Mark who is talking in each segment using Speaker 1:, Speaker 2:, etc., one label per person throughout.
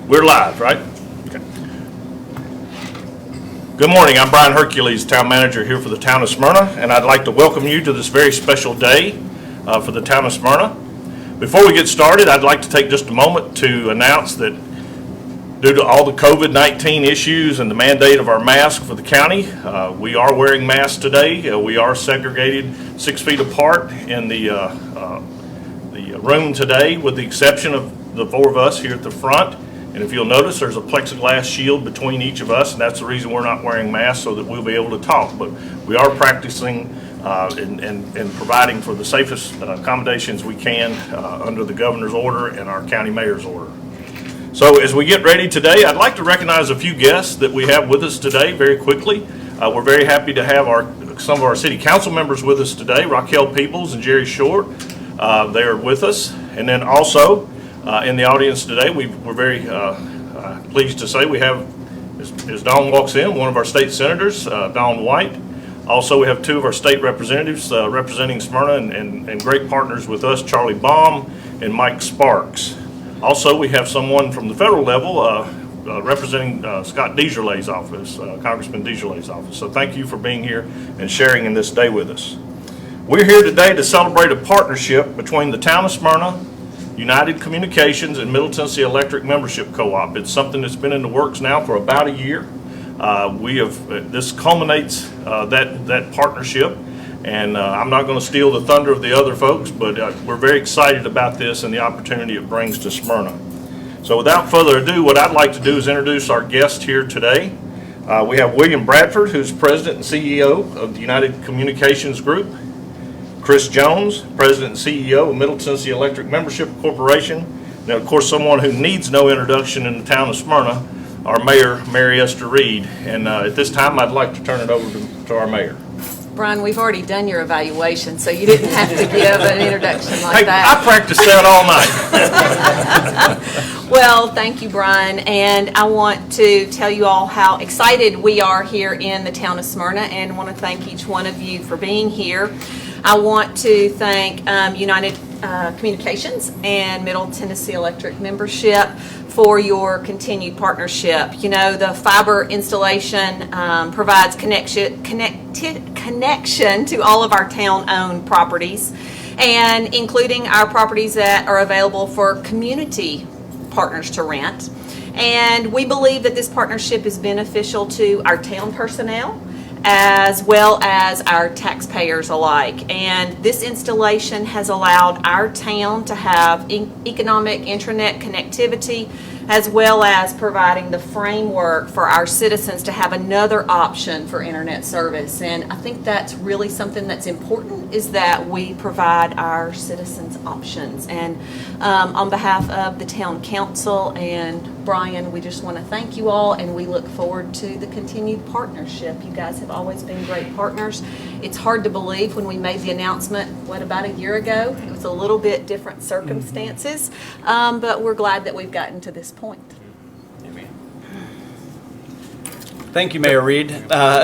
Speaker 1: We're live, right? Okay. Good morning. I'm Brian Hercules, Town Manager here for the Town of Smyrna, and I'd like to welcome you to this very special day for the Town of Smyrna. Before we get started, I'd like to take just a moment to announce that due to all the COVID-19 issues and the mandate of our mask for the county, we are wearing masks today. We are segregated 6 feet apart in the room today, with the exception of the four of us here at the front. And if you'll notice, there's a plexiglass shield between each of us, and that's the reason we're not wearing masks, so that we'll be able to talk. But we are practicing and providing for the safest accommodations we can under the governor's order and our county mayor's order. So as we get ready today, I'd like to recognize a few guests that we have with us today very quickly. We're very happy to have some of our city council members with us today, Raquel Peoples and Jerry Short. They are with us. And then also in the audience today, we're very pleased to say we have, as Dawn walks in, one of our state senators, Dawn White. Also, we have two of our state representatives representing Smyrna and great partners with us, Charlie Baum and Mike Sparks. Also, we have someone from the federal level representing Scott Desjardins' office, Congressman Desjardins' office. So thank you for being here and sharing in this day with us. We're here today to celebrate a partnership between the Town of Smyrna, United Communications, and Middle Tennessee Electric Membership Co-op. It's something that's been in the works now for about a year. This culminates that partnership, and I'm not going to steal the thunder of the other folks, but we're very excited about this and the opportunity it brings to Smyrna. So without further ado, what I'd like to do is introduce our guest here today. We have William Bradford, who's President and CEO of the United Communications Group. Chris Jones, President and CEO of Middle Tennessee Electric Membership Corporation. Now, of course, someone who needs no introduction in the Town of Smyrna, our Mayor, Mary Esther Reed. And at this time, I'd like to turn it over to our Mayor.
Speaker 2: Brian, we've already done your evaluation, so you didn't have to give an introduction like that.
Speaker 1: I practiced that all
Speaker 2: night. Well, thank you, Brian, and I want to tell you all how excited we are here in the Town of Smyrna, and want to thank each one of you for being here. I want to thank United Communications and Middle Tennessee Electric Membership for your continued partnership. You know, the fiber installation provides connection to all of our town-owned properties, and including our properties that are available for community partners to rent. And we believe that this partnership is beneficial to our town personnel as well as our taxpayers alike. And this installation has allowed our town to have economic intranet connectivity, as well as providing the framework for our citizens to have another option for internet service. And I think that's really something that's important, is that we provide our citizens options. And on behalf of the town council and Brian, we just want to thank you all, and we look forward to the continued partnership. You guys have always been great partners. It's hard to believe when we made the announcement, about a year ago? It was a little bit different circumstances, but we're glad that we've gotten to this point.
Speaker 3: Amen. Thank you, Mayor Reed.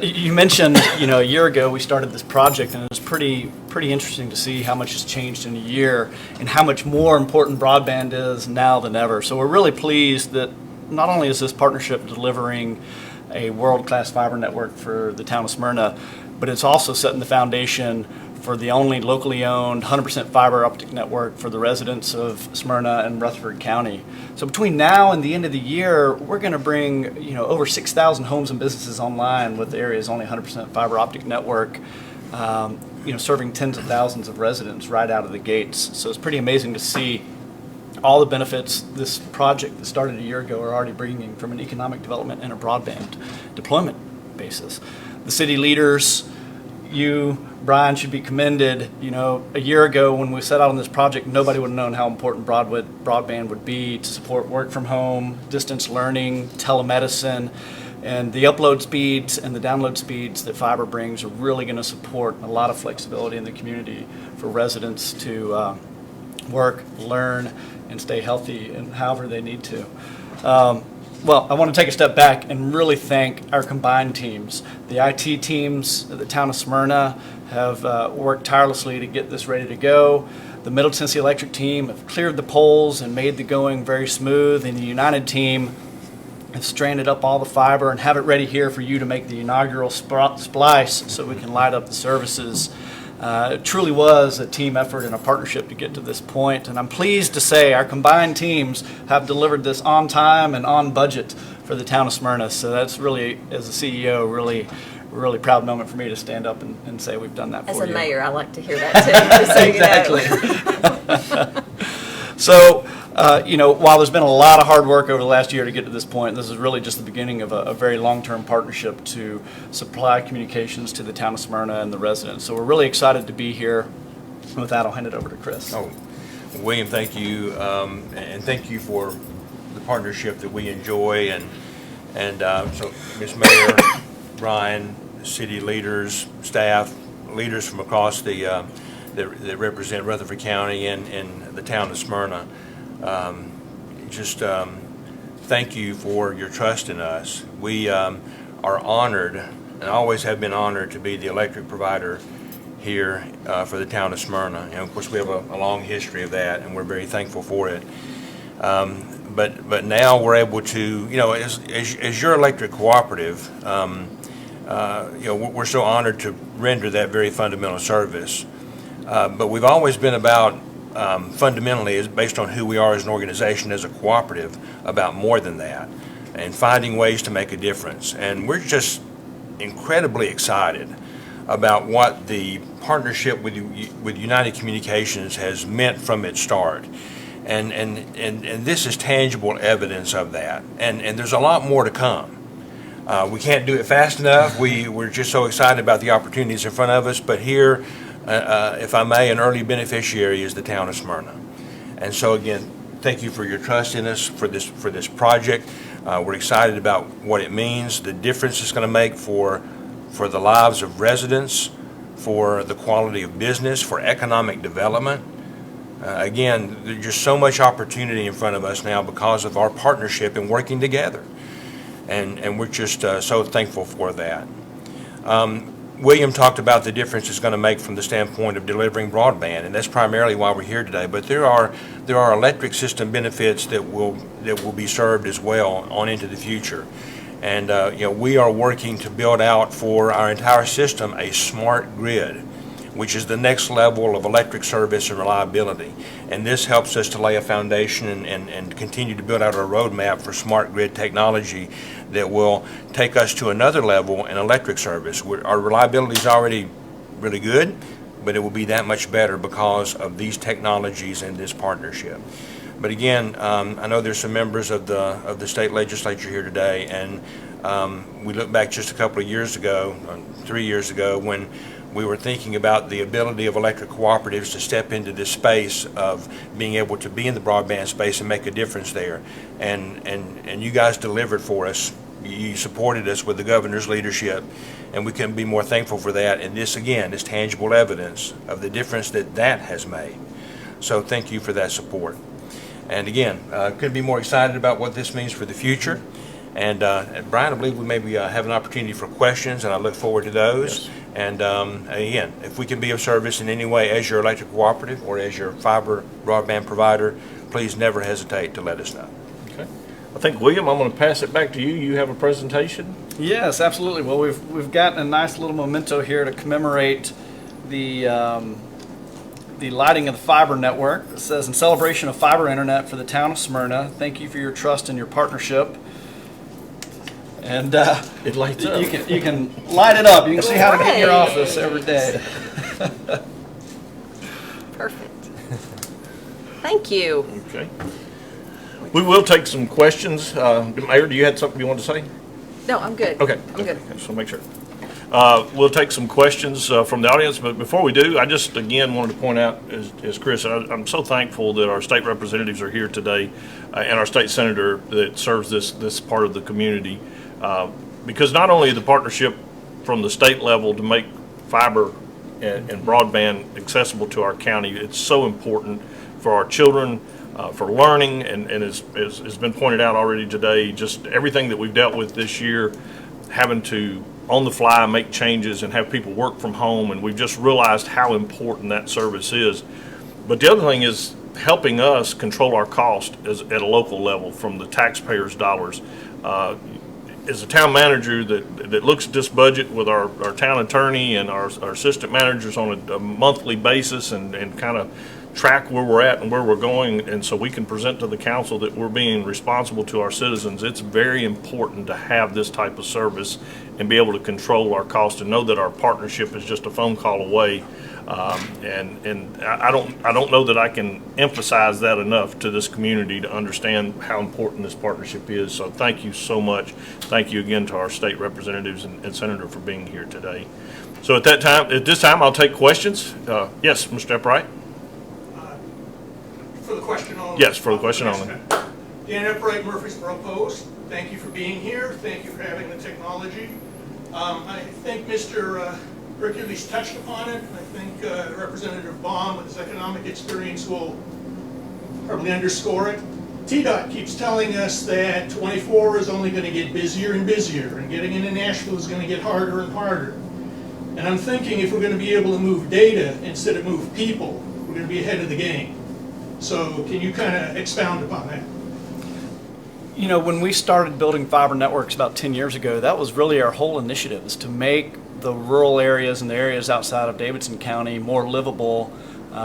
Speaker 3: You mentioned, a year ago we started this project, and it was pretty interesting to see how much has changed in a year and how much more important broadband is now than ever. So we're really pleased that not only is this partnership delivering a world-class fiber network for the Town of Smyrna, but it's also setting the foundation for the only locally owned 100% fiber optic network for the residents of Smyrna and Rutherford County. So between now and the end of the year, we're going to bring over 6,000 homes and businesses online with the area's only 100% fiber optic network, serving tens of thousands of residents right out of the gates. So it's pretty amazing to see all the benefits this project that started a year ago are already bringing from an economic development and a broadband deployment basis. The city leaders, you, Brian, should be commended. A year ago when we set out on this project, nobody would have known how important broadband would be to support work from home, distance learning, telemedicine, and the upload speeds and the download speeds that fiber brings are really going to support a lot of flexibility in the community for residents to work, learn, and stay healthy and however they need to. Well, I want to take a step back and really thank our combined teams. The IT teams at the Town of Smyrna have worked tirelessly to get this ready to go. The Middle Tennessee Electric team have cleared the poles and made the going very smooth, and the United team have stranded up all the fiber and have it ready here for you to make the inaugural splice so we can light up the services. It truly was a team effort and a partnership to get to this point, and I'm pleased to say our combined teams have delivered this on time and on budget for the town of Smyrna. So that's really, as a CEO, really proud moment for me to stand up and say we've done that for you.
Speaker 2: As a mayor, I like to hear that too, just so you know.
Speaker 3: Exactly. So, while there's been a lot of hard work over the last year to get to this point, this is really just the beginning of a very long-term partnership to supply communications to the town of Smyrna and the residents. So we're really excited to be here. And with that, I'll hand it over to Chris.
Speaker 4: Oh, William, thank you, and thank you for the partnership that we enjoy, and so Ms. Mayor, Brian, city leaders, staff, leaders from across that represent Rutherford County and the town of Smyrna. Thank you for your trust in us. We are honored, and always have been honored, to be the electric provider here for the town of Smyrna. And of course, we have a long history of that, and we're very thankful for it. But now we're able to, as your electric cooperative, we're so honored to render that very fundamental service. But we've always been about, fundamentally, is based on who we are as an organization, as a cooperative, about more than that, and finding ways to make a difference. And we're just incredibly excited about what the partnership with United Communications has meant from its start. And this is tangible evidence of that. And there's a lot more to come. We can't do it fast enough. We're just so excited about the opportunities in front of us. But here, if I may, an early beneficiary is the town of Smyrna. And so again, thank you for your trust in us for this project. We're excited about what it means, the difference it's going to make for the lives of residents, for the quality of business, for economic development. Again, there's just so much opportunity in front of us now because of our partnership and working together. And we're just so thankful for that. William talked about the difference it's going to make from the standpoint of delivering broadband, and that's primarily why we're here today. But there are electric system benefits that will be served as well on into the future. And we are working to build out for our entire system a smart grid, which is the next level of electric service and reliability. And this helps us to lay a foundation and continue to build out our roadmap for smart grid technology that will take us to another level in electric service. Our reliability is already really good, but it will be that much better because of these technologies and this partnership. But again, I know there's some members of the state legislature here today, and we look back just a couple of years ago, 3 years ago, when we were thinking about the ability of electric cooperatives to step into this space of being able to be in the broadband space and make a difference there. And you guys delivered for us. You supported us with the governor's leadership, and we couldn't be more thankful for that. And this, again, is tangible evidence of the difference that has made. So thank you for that support. And again, couldn't be more excited about what this means for the future. And Brian, I believe we maybe have an opportunity for questions, and I look forward to those. Yes. And again, if we can be of service in any way as your electric cooperative or as your fiber broadband provider, please never hesitate to let us know.
Speaker 1: Okay. I think, William, I'm going to pass it back to you. You have a presentation?
Speaker 3: Yes, absolutely. Well, we've got a nice little memento here to commemorate the lighting of the fiber network. It says, in celebration of fiber internet for the town of Smyrna, thank you for your trust and your partnership. And
Speaker 1: it lights up.
Speaker 3: You can light it up. You can see how to get in your office every day.
Speaker 2: Perfect. Thank you.
Speaker 1: Okay. We will take some questions. Mayor, do you have something you want to say?
Speaker 2: No, I'm good.
Speaker 1: Okay.
Speaker 2: I'm good.
Speaker 1: Okay, so make sure. We'll take some questions from the audience, but before we do, I just again wanted to point out, as Chris, I'm so thankful that our state representatives are here today and our state senator that serves this part of the community, because not only the partnership from the state level to make fiber and broadband accessible to our county, it's so important for our children, for learning, and as has been pointed out already today, just everything that we've dealt with this year, having to on the fly make changes and have people work from home, and we've just realized how important that service is. But the other thing is helping us control our cost at a local level from the taxpayers' dollars. As a town manager that looks at this budget with our town attorney and our assistant managers on a monthly basis and kind of track where we're at and where we're going, and so we can present to the council that we're being responsible to our citizens, it's very important to have this type of service and be able to control our cost and know that our partnership is just a phone call away. And I don't know that I can emphasize that enough to this community to understand how important this partnership is. So thank you so much. Thank you again to our state representatives and senator for being here today. So at this time, I'll take questions. Yes, Mr. Upright?
Speaker 5: For the question only?
Speaker 1: Yes, for the question only.
Speaker 5: Dan Upright, Murfreesboro Post. Thank you for being here. Thank you for having the technology. I think Mr. Hercules touched upon it. I think Representative Baum, with his economic experience, will probably underscore it. TDOT keeps telling us that 24 is only going to get busier and busier, and getting into Nashville is going to get harder and harder. And I'm thinking if we're going to be able to move data instead of move people, we're going to be ahead of the game. So can you kind of expound upon that?
Speaker 3: You know, when we started building fiber networks about 10 years ago, that was really our whole initiative, is to make the rural areas and the areas outside of Davidson County more livable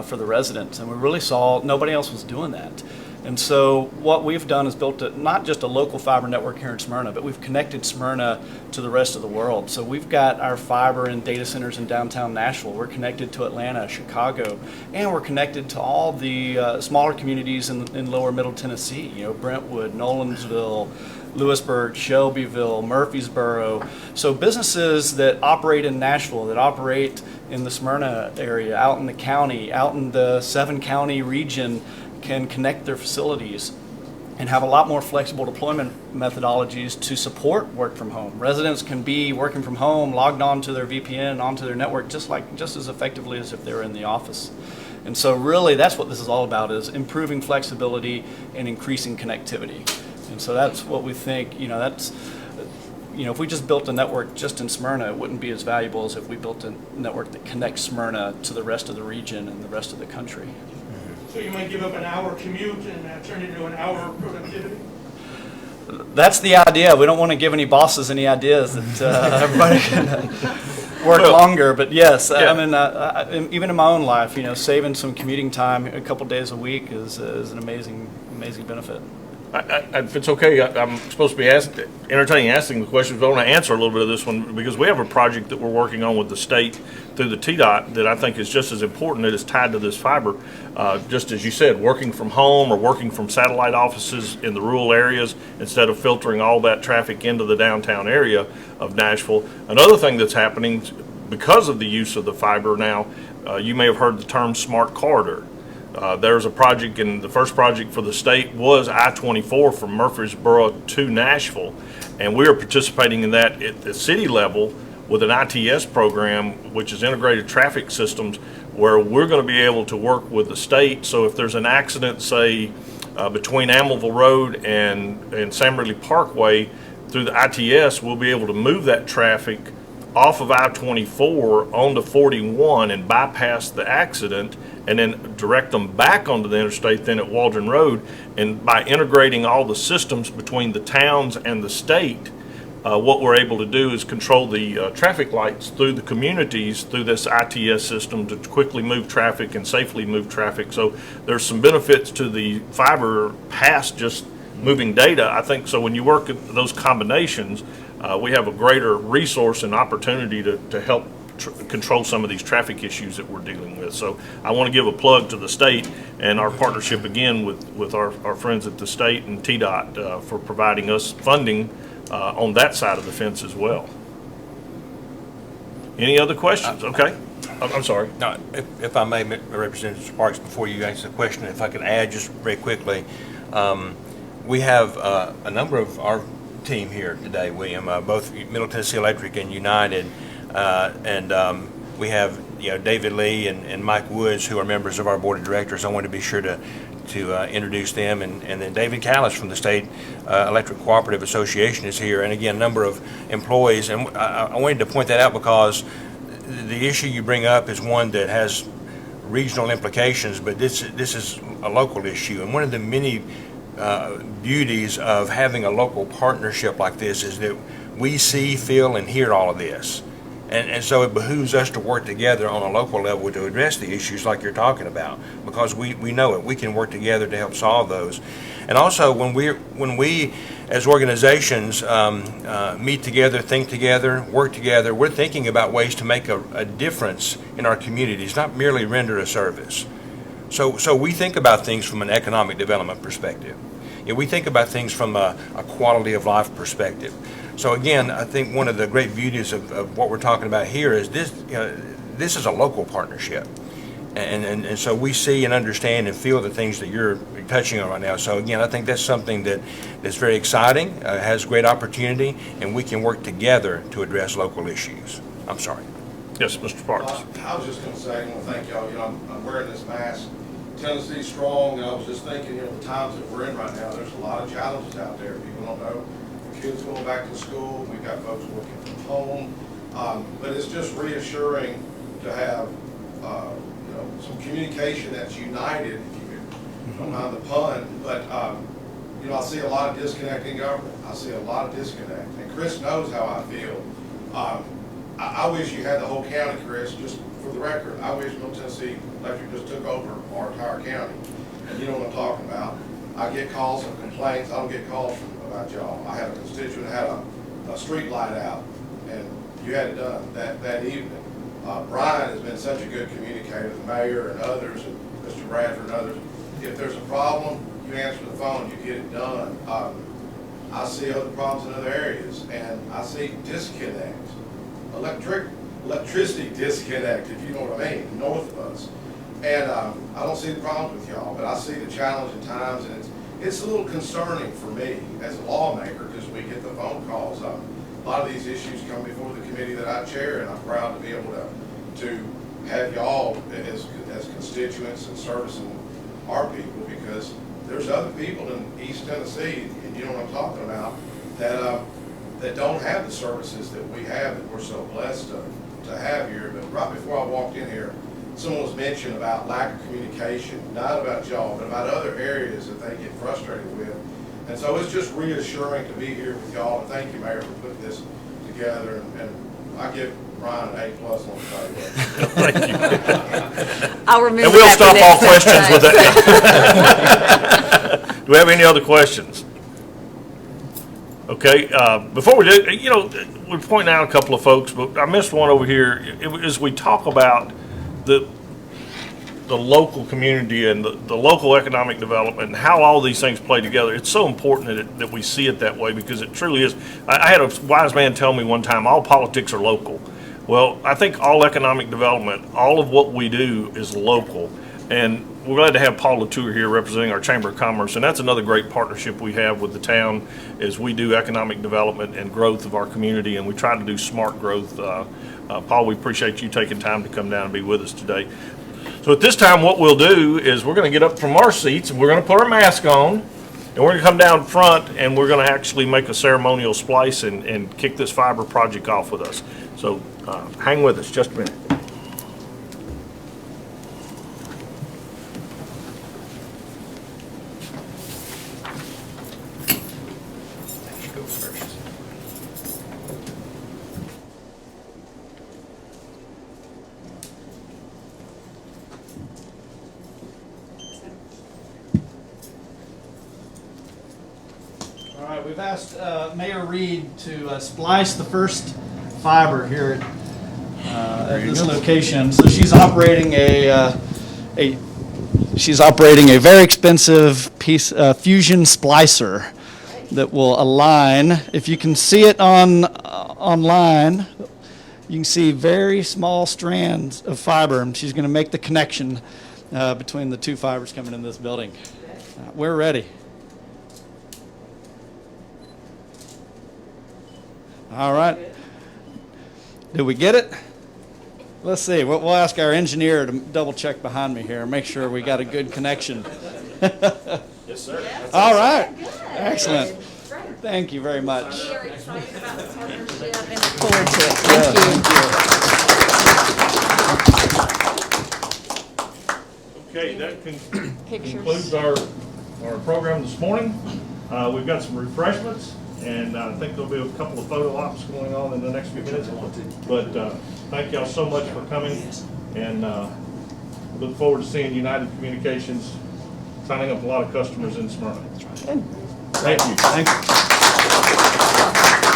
Speaker 3: for the residents. And we really saw nobody else was doing that. And so what we've done is built not just a local fiber network here in Smyrna, but we've connected Smyrna to the rest of the world. So we've got our fiber and data centers in downtown Nashville. We're connected to Atlanta, Chicago, and we're connected to all the smaller communities in lower middle Tennessee, you know, Brentwood, Nolensville, Lewisburg, Shelbyville, Murfreesboro. So businesses that operate in Nashville, that operate in the Smyrna area, out in the county, out in the 7-county region, can connect their facilities and have a lot more flexible deployment methodologies to support work from home. Residents can be working from home, logged on to their VPN, onto their network, just as effectively as if they were in the office. And so really that's what this is all about, is improving flexibility and increasing connectivity. And so that's what we think, if we just built a network just in Smyrna, it wouldn't be as valuable as if we built a network that connects Smyrna to the rest of the region and the rest of the country.
Speaker 5: So you might give up an hour commute and turn it into an hour of productivity?
Speaker 3: That's the idea. We don't want to give any bosses any ideas that everybody can work longer. But yes,
Speaker 1: Yeah.
Speaker 3: I mean, even in my own life, saving some commuting time a couple days a week is an amazing benefit.
Speaker 1: If it's okay, I'm supposed to be asking the questions, but I want to answer a little bit of this one because we have a project that we're working on with the state through the TDOT that I think is just as important, that is tied to this fiber. Just as you said, working from home or working from satellite offices in the rural areas instead of filtering all that traffic into the downtown area of Nashville. Another thing that's happening because of the use of the fiber now, you may have heard the term smart corridor. There's a project, and the first project for the state was I-24 from Murfreesboro to Nashville, and we are participating in that at the city level with an ITS program, which is integrated traffic systems, where we're going to be able to work with the state. So if there's an accident, say, between Amelville Road and Sam Ridley Parkway, through the ITS, we'll be able to move that traffic off of I-24 onto 41 and bypass the accident, and then direct them back onto the interstate then at Waldron Road. And by integrating all the systems between the towns and the state, what we're able to do is control the traffic lights through the communities through this ITS system to quickly move traffic and safely move traffic. So there's some benefits to the fiber past just moving data. I think so when you work at those combinations, we have a greater resource and opportunity to help control some of these traffic issues that we're dealing with. So I want to give a plug to the state and our partnership again with our friends at the state and TDOT for providing us funding on that side of the fence as well. Any other questions? Okay. I'm sorry.
Speaker 4: No, if I may, Representative Sparks, before you answer the question, if I could add just very quickly, we have a number of our team here today, William, both Middle Tennessee Electric and United, and we have David Lee and Mike Woods, who are members of our board of directors. I want to be sure to introduce them, and then David Callis from the State Electric Cooperative Association is here, and again, a number of employees. And I wanted to point that out because the issue you bring up is one that has regional implications, but this is a local issue. And one of the many beauties of having a local partnership like this is that we see, feel, and hear all of this. And so it behooves us to work together on a local level to address the issues like you're talking about, because we know it. We can work together to help solve those. And also, when we as organizations meet together, think together, work together, we're thinking about ways to make a difference in our communities, not merely render a service. So we think about things from an economic development perspective. We think about things from a quality of life perspective. So again, I think one of the great beauties of what we're talking about here is this. This is a local partnership, and so we see and understand and feel the things that you're touching on right now. So again, I think that's something that's very exciting, has great opportunity, and we can work together to address local issues. I'm sorry.
Speaker 1: Yes, Mr. Parks.
Speaker 6: I was just going to say, I want to thank y'all. I'm wearing this mask. Tennessee's strong, and I was just thinking, the times that we're in right now, there's a lot of challenges out there. People don't know. Kids going back to school. We've got folks working from home. But it's just reassuring to have, some communication that's united, if you don't mind the pun. But, I see a lot of disconnect in government. I see a lot of disconnect. And Chris knows how I feel. I wish you had the whole county, Chris, just for the record. I wish Middle Tennessee Electric just took over our entire county. And you know what I'm talking about. I get calls and complaints. I don't get calls about y'all. I had a constituent had a street light out, and you had it done that evening. Brian has been such a good communicator, the mayor and others, and Mr. Bradford and others. If there's a problem, you answer the phone, you get it done. I see other problems in other areas, and I see disconnect, electricity disconnect, if you know what I mean, north of us. And I don't see the problems with y'all, but I see the challenge at times, and it's a little concerning for me as a lawmaker, because we get the phone calls. A lot of these issues come before the committee that I chair, and I'm proud to be able to have y'all as constituents and servicing our people, because there's other people in East Tennessee, and you know what I'm talking about, that don't have the services that we have, that we're so blessed to have here. But right before I walked in here, someone was mentioning about lack of communication, not about y'all, but about other areas that they get frustrated with. And so it's just reassuring to be here with y'all, and thank you, Mayor, for putting this together. And I give Brian an A+ on the evaluation.
Speaker 1: Thank you.
Speaker 2: I'll remember.
Speaker 1: And we'll
Speaker 2: that
Speaker 1: stop
Speaker 2: the
Speaker 1: all
Speaker 2: next
Speaker 1: questions
Speaker 2: time.
Speaker 1: with that. Do we have any other questions? Okay, before we do, we're pointing out a couple of folks, but I missed one over here. As we talk about the local community and the local economic development and how all these things play together, it's so important that we see it that way, because it truly is. I had a wise man tell me one time, all politics are local. Well, I think all economic development, all of what we do is local. And we're glad to have Paul Latour here representing our Chamber of Commerce, and that's another great partnership we have with the town, is we do economic development and growth of our community, and we try to do smart growth. Paul, we appreciate you taking time to come down and be with us today. So at this time, what we'll do is we're going to get up from our seats, and we're going to put our mask on, and we're going to come down front, and we're going to actually make a ceremonial splice and kick this fiber project off with us. So hang with us just a minute.
Speaker 3: All right, we've asked Mayor Reed to splice the first fiber here at this location. So she's operating a very expensive piece fusion splicer that will align. If you can see it online, you can see very small strands of fiber, and she's going to make the connection between the two fibers coming in this building. We're ready. All right. Did we get it? Let's see. We'll ask our engineer to double check behind me here, make sure we got a good connection.
Speaker 1: Yes, sir.
Speaker 3: All right. Excellent. Thank you very much.
Speaker 2: We are excited about the partnership and look forward to it. Thank you.
Speaker 1: Okay, that
Speaker 2: Pictures.
Speaker 1: concludes our program this morning. We've got some refreshments, and I think there'll be a couple of photo ops going on in the next few minutes. But thank y'all so much for coming, and look forward to seeing United Communications signing up a lot of customers in Smyrna. Thank you.
Speaker 3: Thank you.